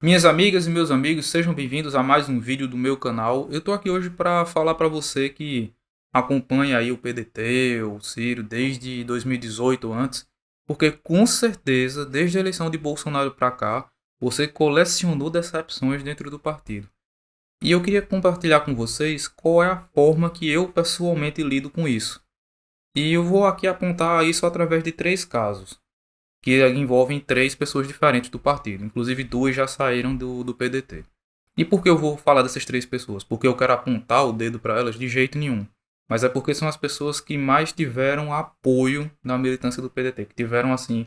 Minhas amigas e meus amigos, sejam bem-vindos a mais um vídeo do meu canal. Eu tô aqui hoje para falar para você que acompanha aí o PDT, o Ciro, desde 2018 ou antes, porque com certeza, desde a eleição de Bolsonaro para cá, você colecionou decepções dentro do partido. E eu queria compartilhar com vocês qual é a forma que eu pessoalmente lido com isso. E eu vou aqui apontar isso através de três casos que envolvem três pessoas diferentes do partido. Inclusive, duas já saíram do PDT. E por que eu vou falar dessas três pessoas? Porque eu quero apontar o dedo para elas de jeito nenhum. Mas é porque são as pessoas que mais tiveram apoio na militância do PDT, que tiveram, assim,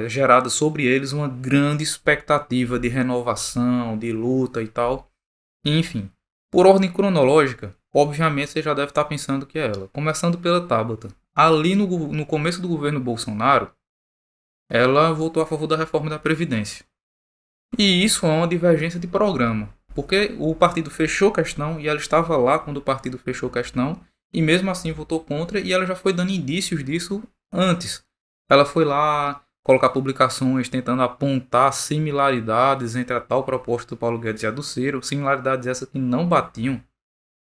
gerado sobre eles uma grande expectativa de renovação, de luta e tal. E, enfim, por ordem cronológica, obviamente você já deve estar pensando que é ela. Começando pela Tabata. Ali no começo do governo Bolsonaro, ela votou a favor da reforma da Previdência. E isso é uma divergência de programa, porque o partido fechou questão e ela estava lá quando o partido fechou questão e mesmo assim votou contra e ela já foi dando indícios disso antes. Ela foi lá colocar publicações tentando apontar similaridades entre a tal proposta do Paulo Guedes e a do Ciro, similaridades essas que não batiam,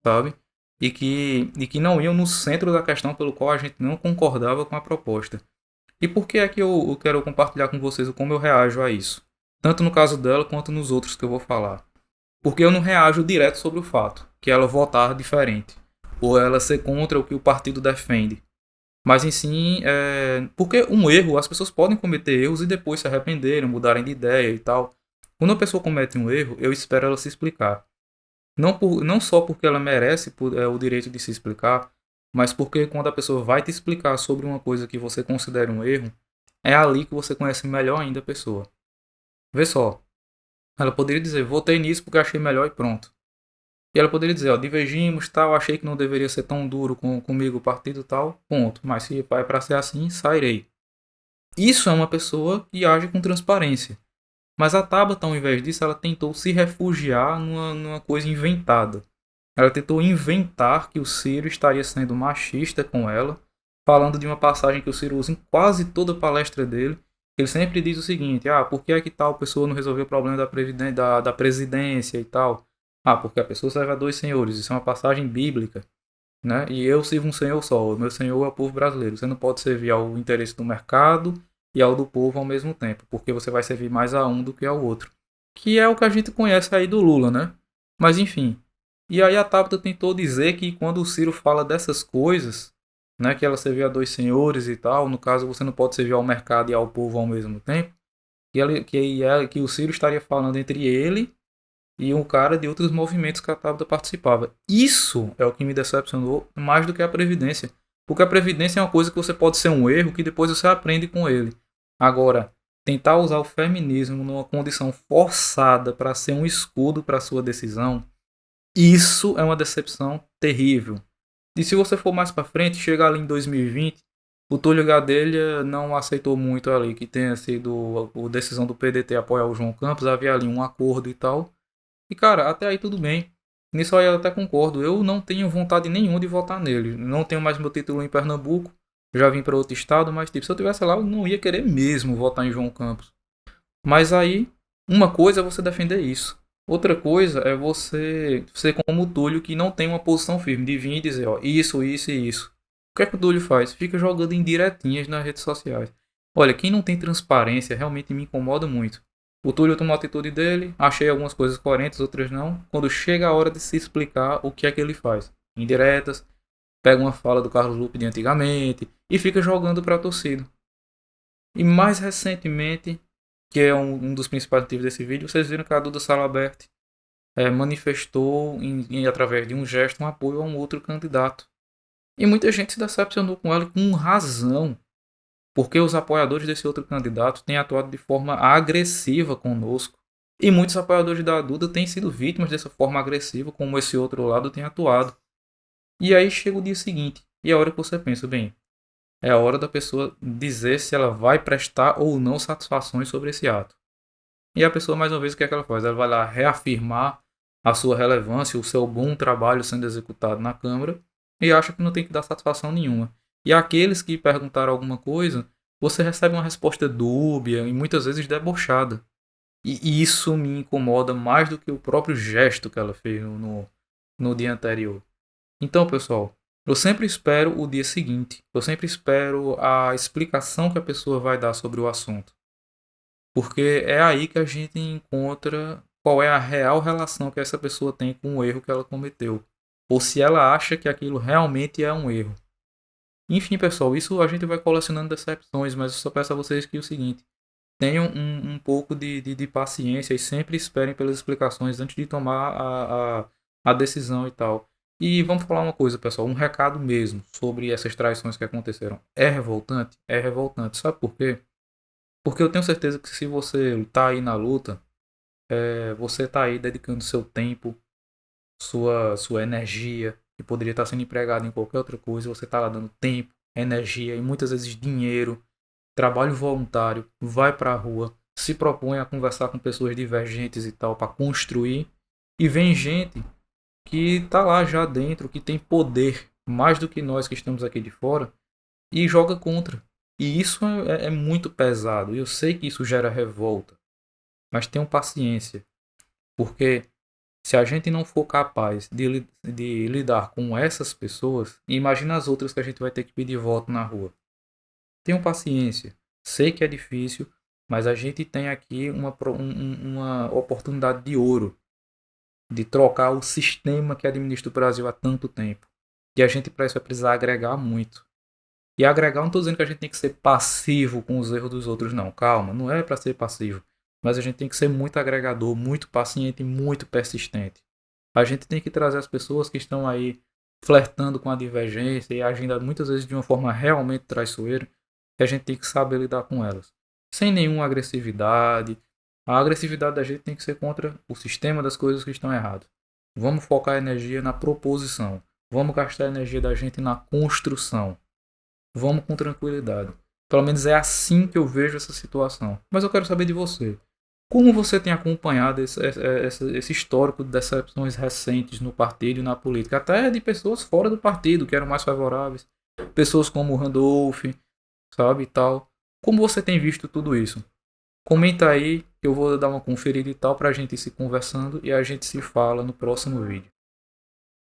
sabe? E que não iam no centro da questão pelo qual a gente não concordava com a proposta. E por que é que eu quero compartilhar com vocês como eu reajo a isso? Tanto no caso dela quanto nos outros que eu vou falar. Porque eu não reajo direto sobre o fato que ela votar diferente ou ela ser contra o que o partido defende. Mas em si, porque um erro, as pessoas podem cometer erros e depois se arrependerem, mudarem de ideia e tal. Quando a pessoa comete um erro, eu espero ela se explicar. Não só porque ela merece o direito de se explicar, mas porque quando a pessoa vai te explicar sobre uma coisa que você considera um erro, é ali que você conhece melhor ainda a pessoa. Vê só, ela poderia dizer, votei nisso porque achei melhor e pronto. E ela poderia dizer, ó, divergimos, tal, achei que não deveria ser tão duro comigo o partido tal, ponto. Mas se é para ser assim, sairei. Isso é uma pessoa que age com transparência. Mas a Tabata, ao invés disso, ela tentou se refugiar numa coisa inventada. Ela tentou inventar que o Ciro estaria sendo machista com ela, falando de uma passagem que o Ciro usa em quase toda a palestra dele. Ele sempre diz o seguinte: ah, por que é que tal pessoa não resolveu o problema da presidência e tal? Ah, porque a pessoa serve a dois senhores. Isso é uma passagem bíblica, né? E eu sirvo um senhor só. O meu senhor é o povo brasileiro. Você não pode servir ao interesse do mercado e ao do povo ao mesmo tempo, porque você vai servir mais a um do que ao outro. Que é o que a gente conhece aí do Lula, né? Mas enfim. E aí a Tabata tentou dizer que quando o Ciro fala dessas coisas, né, que ela servia a dois senhores e tal, no caso você não pode servir ao mercado e ao povo ao mesmo tempo, que o Ciro estaria falando entre ele e um cara de outros movimentos que a Tabata participava. Isso é o que me decepcionou mais do que a Previdência. Porque a Previdência é uma coisa que você pode ser um erro que depois você aprende com ele. Agora, tentar usar o feminismo numa condição forçada para ser um escudo para sua decisão, isso é uma decepção terrível. E se você for mais para frente, chegar ali em 2020, o Túlio Gadelha não aceitou muito ali que tenha sido a decisão do PDT apoiar o João Campos, havia ali um acordo e tal. E cara, até aí tudo bem. Nisso aí eu até concordo. Eu não tenho vontade nenhuma de votar nele. Não tenho mais meu título em Pernambuco. Já vim para outro estado, mas tipo, se eu tivesse lá, eu não ia querer mesmo votar em João Campos. Mas aí, uma coisa é você defender isso. Outra coisa é você ser como o Túlio, que não tem uma posição firme, de vir e dizer, ó, isso e isso. O que é que o Túlio faz? Fica jogando indiretinhas nas redes sociais. Olha, quem não tem transparência realmente me incomoda muito. O Túlio tomou a atitude dele, achei algumas coisas coerentes, outras não. Quando chega a hora de se explicar o que é que ele faz. Indiretas, pega uma fala do Carlos Lupe de antigamente e fica jogando para a torcida. E mais recentemente, que é um dos principais motivos desse vídeo, vocês viram que a Duda Salabert manifestou, através de um gesto, um apoio a um outro candidato. E muita gente se decepcionou com ela com razão, porque os apoiadores desse outro candidato têm atuado de forma agressiva conosco. E muitos apoiadores da Duda têm sido vítimas dessa forma agressiva, como esse outro lado tem atuado. E aí chega o dia seguinte, e é a hora que você pensa, bem, é a hora da pessoa dizer se ela vai prestar ou não satisfações sobre esse ato. E a pessoa, mais uma vez, o que é que ela faz? Ela vai lá reafirmar a sua relevância, o seu bom trabalho sendo executado na Câmara e acha que não tem que dar satisfação nenhuma. E aqueles que perguntaram alguma coisa, você recebe uma resposta dúbia e muitas vezes debochada. E isso me incomoda mais do que o próprio gesto que ela fez no dia anterior. Então, pessoal, eu sempre espero o dia seguinte. Eu sempre espero a explicação que a pessoa vai dar sobre o assunto. Porque é aí que a gente encontra qual é a real relação que essa pessoa tem com o erro que ela cometeu. Ou se ela acha que aquilo realmente é um erro. Enfim, pessoal, isso a gente vai colecionando decepções, mas eu só peço a vocês que é o seguinte: tenham um pouco de paciência e sempre esperem pelas explicações antes de tomar a decisão e tal. E vamos falar uma coisa, pessoal, um recado mesmo sobre essas traições que aconteceram. É revoltante? É revoltante. Sabe por quê? Porque eu tenho certeza que se você está aí na luta, você está aí dedicando seu tempo, sua energia, que poderia estar sendo empregado em qualquer outra coisa, você está lá dando tempo, energia e muitas vezes dinheiro, trabalho voluntário, vai para a rua, se propõe a conversar com pessoas divergentes e tal, para construir, e vem gente que está lá já dentro, que tem poder mais do que nós que estamos aqui de fora, e joga contra. E isso é muito pesado. Eu sei que isso gera revolta, mas tenham paciência, porque se a gente não for capaz de lidar com essas pessoas, imagina as outras que a gente vai ter que pedir voto na rua. Tenham paciência. Sei que é difícil, mas a gente tem aqui uma oportunidade de ouro de trocar o sistema que administra o Brasil há tanto tempo. E a gente para isso vai precisar agregar muito. E agregar, não estou dizendo que a gente tem que ser passivo com os erros dos outros, não. Calma, não é para ser passivo. Mas a gente tem que ser muito agregador, muito paciente e muito persistente. A gente tem que trazer as pessoas que estão aí flertando com a divergência e agindo muitas vezes de uma forma realmente traiçoeira, que a gente tem que saber lidar com elas. Sem nenhuma agressividade. A agressividade da gente tem que ser contra o sistema das coisas que estão erradas. Vamos focar a energia na proposição. Vamos gastar a energia da gente na construção. Vamos com tranquilidade. Pelo menos é assim que eu vejo essa situação. Mas eu quero saber de você. Como você tem acompanhado esse histórico de decepções recentes no partido e na política? Até de pessoas fora do partido que eram mais favoráveis. Pessoas como o Randolph, sabe, e tal. Como você tem visto tudo isso? Comenta aí, que eu vou dar uma conferida e tal pra gente ir se conversando e a gente se fala no próximo vídeo.